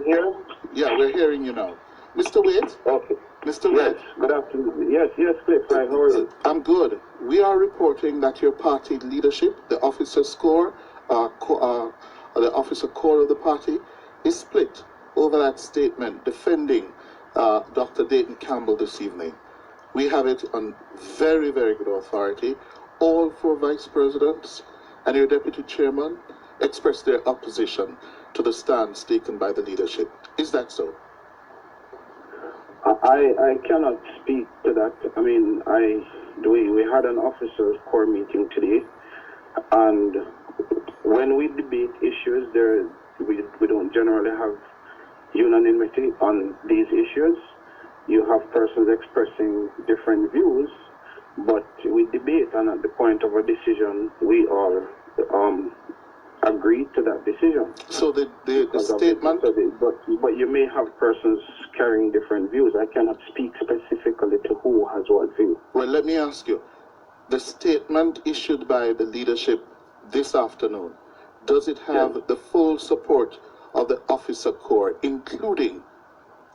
hear? Yeah, we're hearing you now. Mr. Waite? Okay. Mr. Yes, Waite? good afternoon. Yes, Cliff, how are you? I'm good. We are reporting that your party leadership, the officer core of the party, is split over that statement defending Dr. Dayton Campbell this evening. We have it on very, very good authority. All four vice presidents and your deputy chairman expressed their opposition to the stance taken by the leadership. Is that so? I cannot speak to that. I mean, we had an officers' core meeting today, and when we debate issues, we don't generally have unanimity on these issues. You have persons expressing different views, but we debate, and at the point of a decision, we all agree to that decision. So the statement... But you may have persons carrying different views. I cannot speak specifically to who has what view. Well, let me ask you, the statement issued by the leadership this afternoon, does it have the full support of the officer corps, including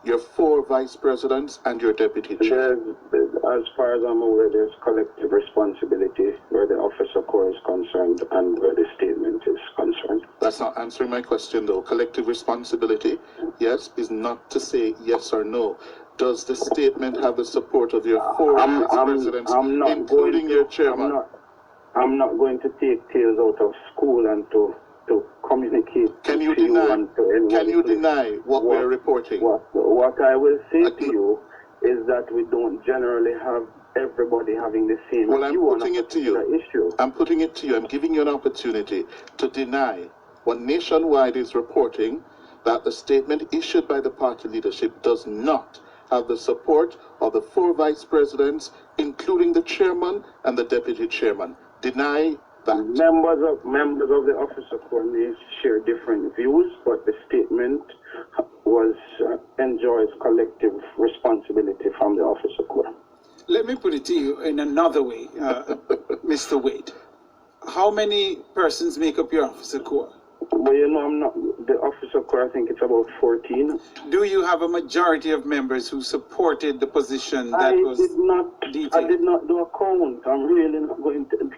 your four vice presidents and your deputy chair? As far as I'm aware, there's collective responsibility where the officer corps is concerned and where the statement is concerned. That's not answering my question, though. Collective responsibility, yes, is not to say yes or no. Does the statement have the support of your four vice presidents, including your chairman? I'm not going to take tales out of school and to communicate. Can you deny what we're reporting? What I will say to you is that we don't generally have everybody having the same view. Well, I'm putting it to you. Issue. I'm putting it to you. I'm giving you an opportunity to deny what Nationwide is reporting, that the statement issued by the party leadership does not have the support of the four vice presidents, including the chairman and the deputy chairman. Deny that. Members of the officer corps may share different views, but the statement enjoys collective responsibility from the officer corps. Let me put it to you in another way, Mr. Waite. How many persons make up your officer corps? Well, you know, I'm not the officer corps. I think it's about 14. Do you have a majority of members who supported the position that was detailed? I did not do a count. I'm really not going to.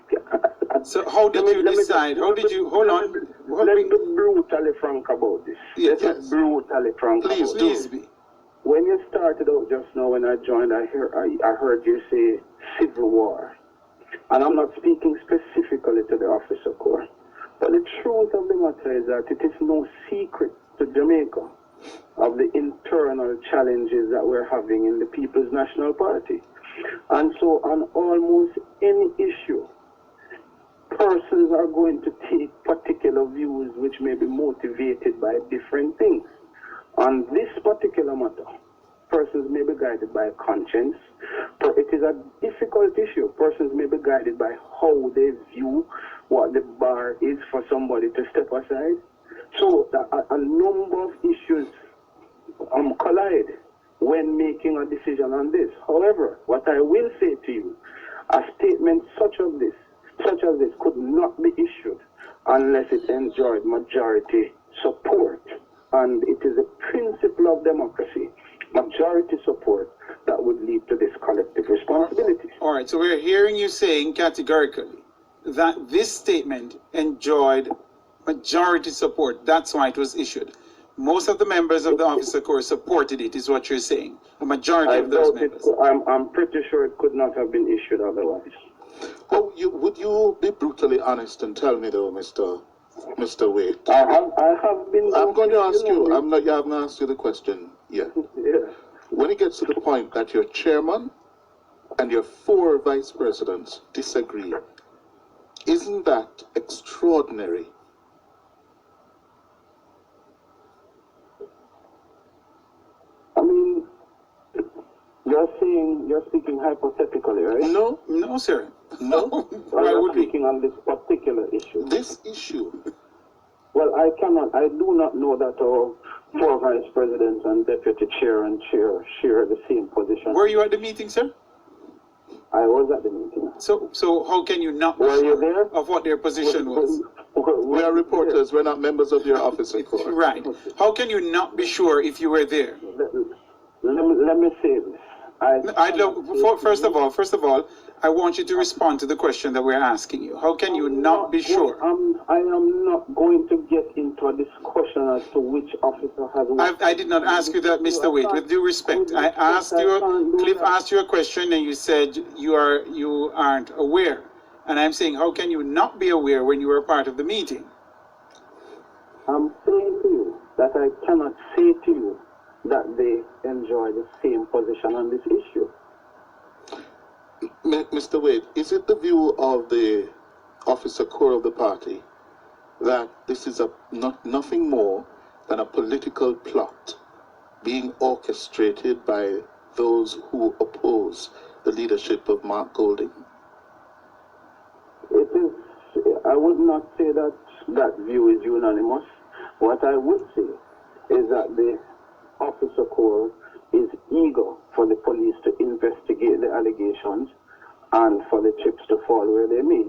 So how did you decide? How did you? Hold on. Let's be brutally frank about this. Yes. Let's be brutally frank. Please be. When you started out just now, when I joined, I heard you say civil war, and I'm not speaking specifically to the officer corps. But the truth of the matter is that it is no secret to Jamaica of the internal challenges that we're having in the People's National Party. And so on almost any issue, persons are going to take particular views which may be motivated by different things. On this particular matter, persons may be guided by conscience, but it is a difficult issue. Persons may be guided by how they view what the bar is for somebody to step aside. So a number of issues collide when making a decision on this. However, what I will say to you, a statement such as this could not be issued unless it enjoyed majority support. And it is a principle of democracy, majority support, that would lead to this collective responsibility. All right, so we're hearing you saying categorically that this statement enjoyed majority support. That's why it was issued. Most of the members of the officer corps supported it, is what you're saying. A majority of those members. I'm pretty sure it could not have been issued otherwise. Well, would you be brutally honest and tell me, though, Mr. Waite? I have been. I'm going to ask you. You haven't asked you the question yet. Yeah. When it gets to the point that your chairman and your four vice presidents disagree, isn't that extraordinary? I mean, you're speaking hypothetically, right? No, sir. No. You're speaking on this particular issue. This issue. Well, I do not know that our four vice presidents and deputy chair and chair share the same position. Were you at the meeting, sir? I was at the meeting. So how can you not be Were you sure there? of what their position was? We are reporters. We're not members of your officer corps. Right. How can you not be sure if you were there? Let me say this. I'd love, first of all, I want you to respond to the question that we're asking you. How can you not be sure? I am not going to get into a discussion as to which officer has what. I did not ask you that, Mr. Waite. With due respect, I asked you. Cliff asked you a question, and you said you aren't aware. And I'm saying, how can you not be aware when you were part of the meeting? I'm saying to you that I cannot say to you that they enjoy the same position on this issue. Mr. Waite, is it the view of the officer corps of the party that this is nothing more than a political plot being orchestrated by those who oppose the leadership of Mark Golding? It is. I would not say that that view is unanimous. What I would say is that the officer corps is eager for the police to investigate the allegations and for the chips to fall where they may.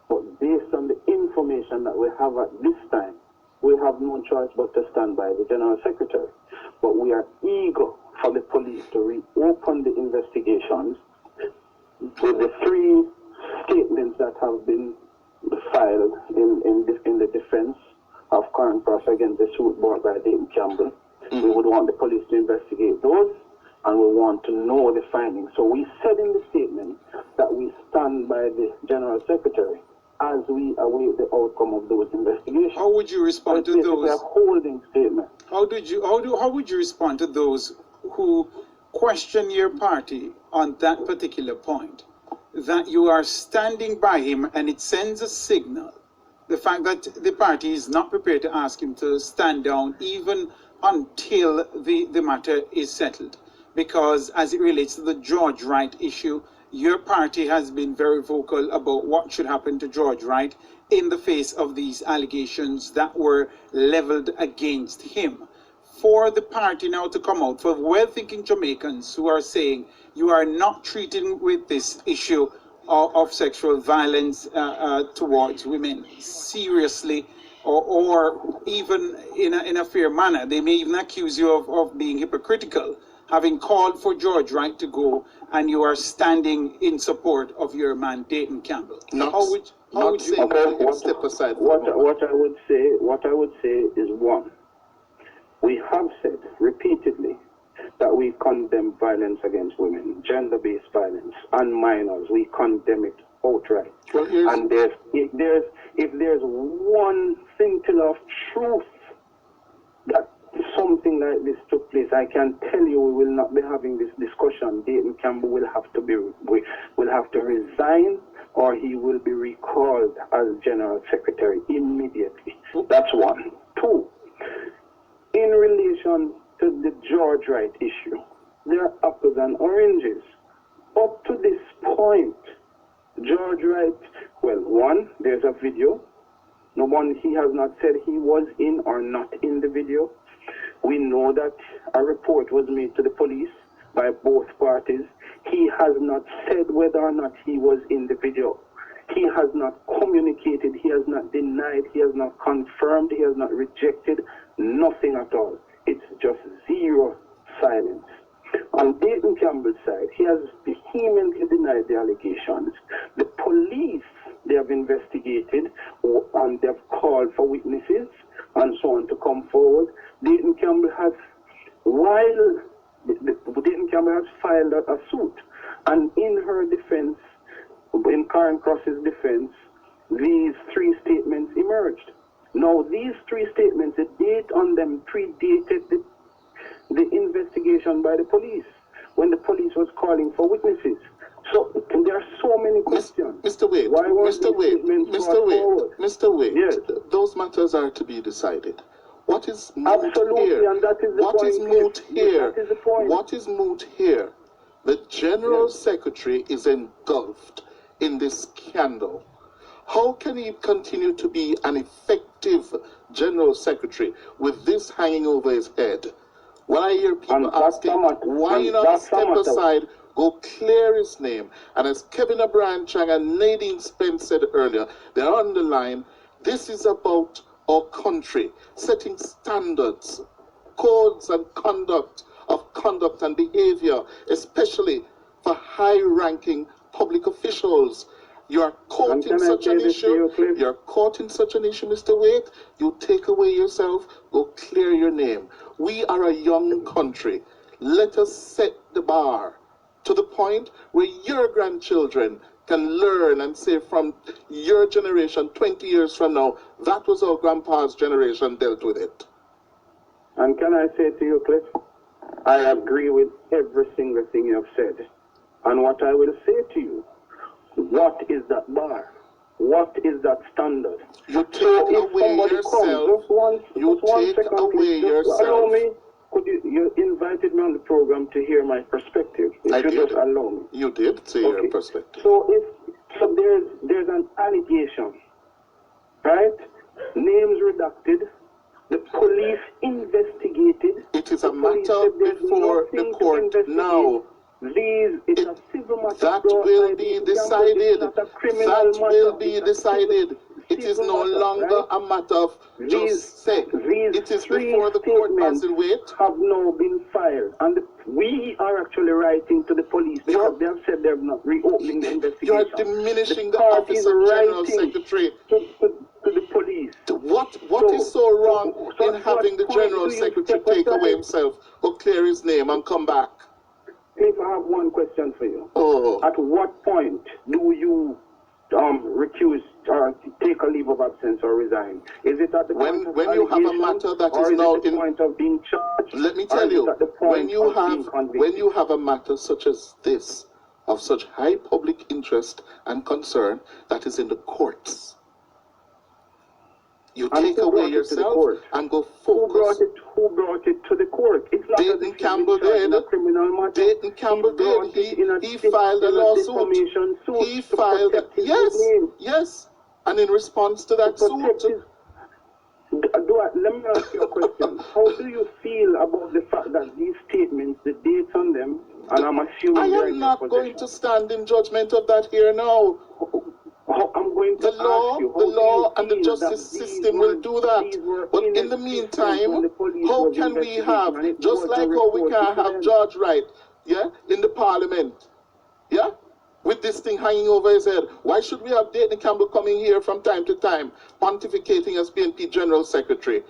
But based on the information that we have at this time, we have no choice but to stand by the General Secretary. But we are eager for the police to reopen the investigations with the 3 statements that have been filed in the defense of current cross against the suit brought by Dayton Campbell. We would want the police to investigate those, and we want to know the findings. So we said in the statement that we stand by the General Secretary as we await the outcome of those investigations. How would you respond to those? A holding statement. How would you respond to those who question your party on that particular point? That you are standing by him, and it sends a signal. The fact that the party is not prepared to ask him to stand down even until the matter is settled. Because as it relates to the George Wright issue, your party has been very vocal about what should happen to George Wright in the face of these allegations that were leveled against him. For the party now to come out, for well-thinking Jamaicans who are saying you are not treating with this issue of sexual violence towards women seriously, or even in a fair manner. They may even accuse you of being hypocritical, having called for George Wright to go, and you are standing in support of your man Dayton Campbell. How would you step aside? What I would say is, one, we have said repeatedly that we condemn violence against women, gender-based violence, and minors. We condemn it outright. Well, and if there's one scintilla of truth that something like this took place, I can tell you we will not be having this discussion. Dayton Campbell will have to resign, or he will be recalled as General Secretary immediately. That's one. Two, in relation to the George Wright issue, there are apples and oranges. Up to this point, George Wright, well, one, there's a video. No one, he has not said he was in or not in the video. We know that a report was made to the police by both parties. He has not said whether or not he was in the video. He has not communicated, he has not denied, he has not confirmed, he has not rejected, nothing at all. It's just zero silence. On Dayton Campbell's side, he has vehemently denied the allegations. The police, they have investigated and they have called for witnesses and so on to come forward. Dayton Campbell has, Dayton Campbell has filed a suit, and in her defense, in Karen Cross's defense, these 3 statements emerged. Now, these 3 statements, the date on them predated the investigation by the police, when the police was calling for witnesses. So there are so many questions. Mr. Waite, Mr. Waite, yes. Those matters are to be decided. What is moot Absolutely, here? and that is the What point. is moot here? That is the point. What is moot here? The General Secretary is engulfed in this scandal. How can he continue to be an effective General Secretary with this hanging over his head? When I hear people asking, why not step aside, go clear his name? And as Kevin O'Brien Chang and Nadine Spence said earlier, they're on the line. This is about our country, setting standards, codes and conduct and behavior, especially for high-ranking public officials. You are caught in such an issue. You're caught in such an issue, Mr. Waite. You take away yourself, go clear your name. We are a young country. Let us set the bar to the point where your grandchildren can learn and say from your generation, 20 years from now, that was our grandpa's generation dealt with it. And can I say to you, Cliff, I agree with every single thing you have said. And what I will say to you, what is that bar? What is that standard? You take away yourself. Allow me. Could you invited me on the program to hear my perspective? I did. Just allow me. You did say your perspective. So there's an allegation, right? Names redacted. The police investigated. It is a matter before the court now. It's a civil matter. That will be decided. That will be decided. It is no longer a matter of just say. It is before the court, Basil Waite. Have now been filed, and we are actually writing to the police because they have said they're not reopening the investigation. You are diminishing the office of General Secretary. To the police. What is so wrong in having the General Secretary take away himself or clear his name and come back? If I have one question for you. Oh. At what point do you recuse or take a leave of absence or resign? Is it at the point of when you have a matter that is now in point of being charged? Let me tell you, when you have a matter such as this, of such high public interest and concern, that is in the courts, you take away yourself and go focus. Who brought it to the court? It's not Dayton Campbell did. Dayton Campbell did. He filed a lawsuit. He filed it. Yes. And in response to that suit. Let me ask you a question. How do you feel about the fact that these statements, the dates on them, and I'm assuming I am not going to stand in judgment of that here now. I'm going to the law and the justice system will do that. But in the meantime, how can we have, just like how we can have George Wright, in the parliament, with this thing hanging over his head? Why should we have Dayton Campbell coming here from time to time, pontificating as PNP General Secretary?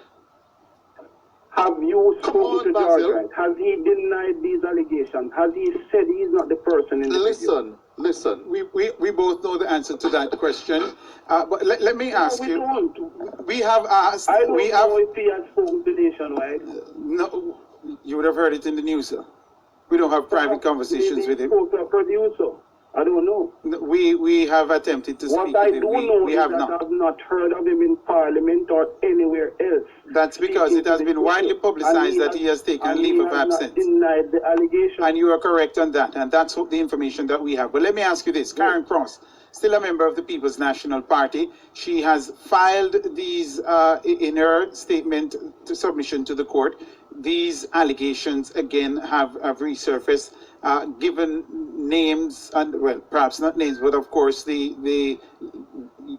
Have you spoken to George Wright? Has he denied these allegations? Has he said he's not the person in the video? Listen. We both know the answer to that question. But let me ask you. We have asked. I don't know if he has spoken to Nationwide. No, you would have heard it in the news, sir. We don't have private conversations with him. Spoke to a producer. I don't know. We have attempted to speak with him. We have not. I have not heard of him in Parliament or anywhere else. That's because it has been widely publicized that he has taken leave of absence. Denied the allegation. And you are correct on that, and that's the information that we have. But let me ask you this: Karen Cross, still a member of the People's National Party, she has filed these in her statement to submission to the court. These allegations again have resurfaced. Given names, and well, perhaps not names, but of course the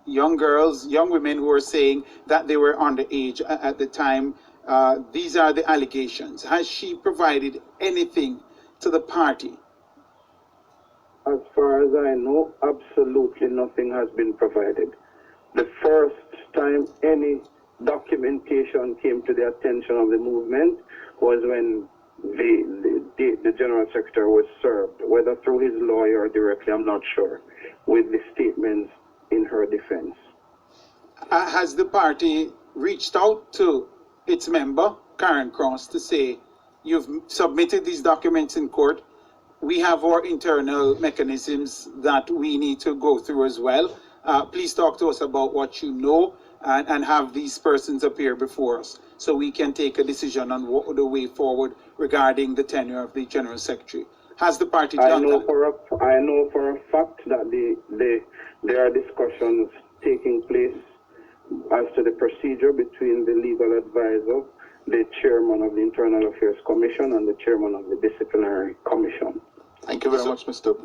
young girls, young women who are saying that they were underage at the time. These are the allegations. Has she provided anything to the party? As far as I know, absolutely nothing has been provided. The first time any documentation came to the attention of the movement was when the General Secretary was served, whether through his lawyer or directly, I'm not sure, with the statements in her defense. Has the party reached out to its member, Karen Cross, to say, you've submitted these documents in court, we have our internal mechanisms that we need to go through as well. Please talk to us about what you know and have these persons appear before us so we can take a decision on what the way forward regarding the tenure of the General Secretary. Has the party done that? I know for a fact that there are discussions taking place as to the procedure between the legal advisor, the chairman of the Internal Affairs Commission, and the chairman of the Disciplinary Commission. Thank you very much, Mr.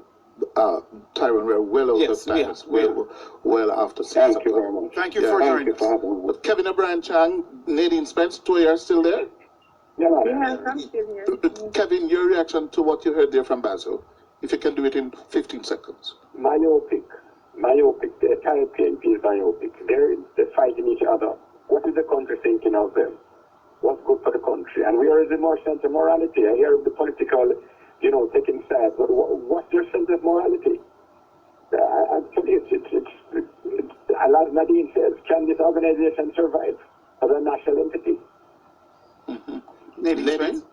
Tyrone, we're well out Yes, of time. we are. It's well after 6 Thank you o'clock. very much. Thank you Yeah, for thank joining you us. for having me. But Kevin O'Brien Chang, Nadine Spence, 2 years still there? Yeah, man. Yes, I'm still here. Kevin, your reaction to what you heard there from Basil, if you can do it in 15 seconds. Myopic. The entire PNP is myopic. They're fighting each other. What is the country thinking of them? What's good for the country? And where is the more sense of morality? I hear the political, taking sides. But what's their sense of morality? Actually, it's as Nadine says, can this organization survive as a national entity? Nadine Spence?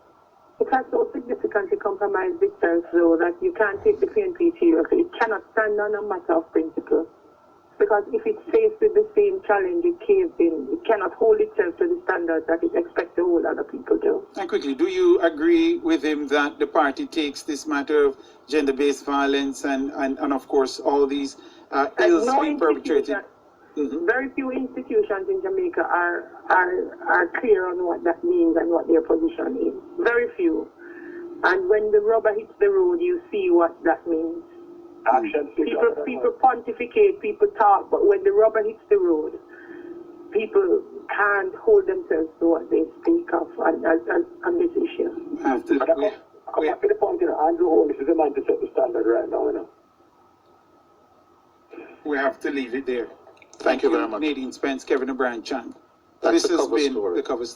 It has so significantly compromised itself, though, that you can't take the PNP seriously. It cannot stand on a matter of principle. Because if it's faced with the same challenge, it caves in. It cannot hold itself to the standards that it expects to hold other people to. And quickly, do you agree with him that the party takes this matter of gender-based violence and of course, all these ills being perpetrated? Very few institutions in Jamaica are clear on what that means and what their position is. Very few. And when the rubber hits the road, you see what that means. People pontificate, people talk, but when the rubber hits the road, people can't hold themselves to what they speak of on this issue. Come back to the point, Andrew Holmes is the man to set the standard right now, We have to leave it there. Thank you very much. Nadine Spence, Kevin O'Brien Chang. That's This the has cover been story. the cover story.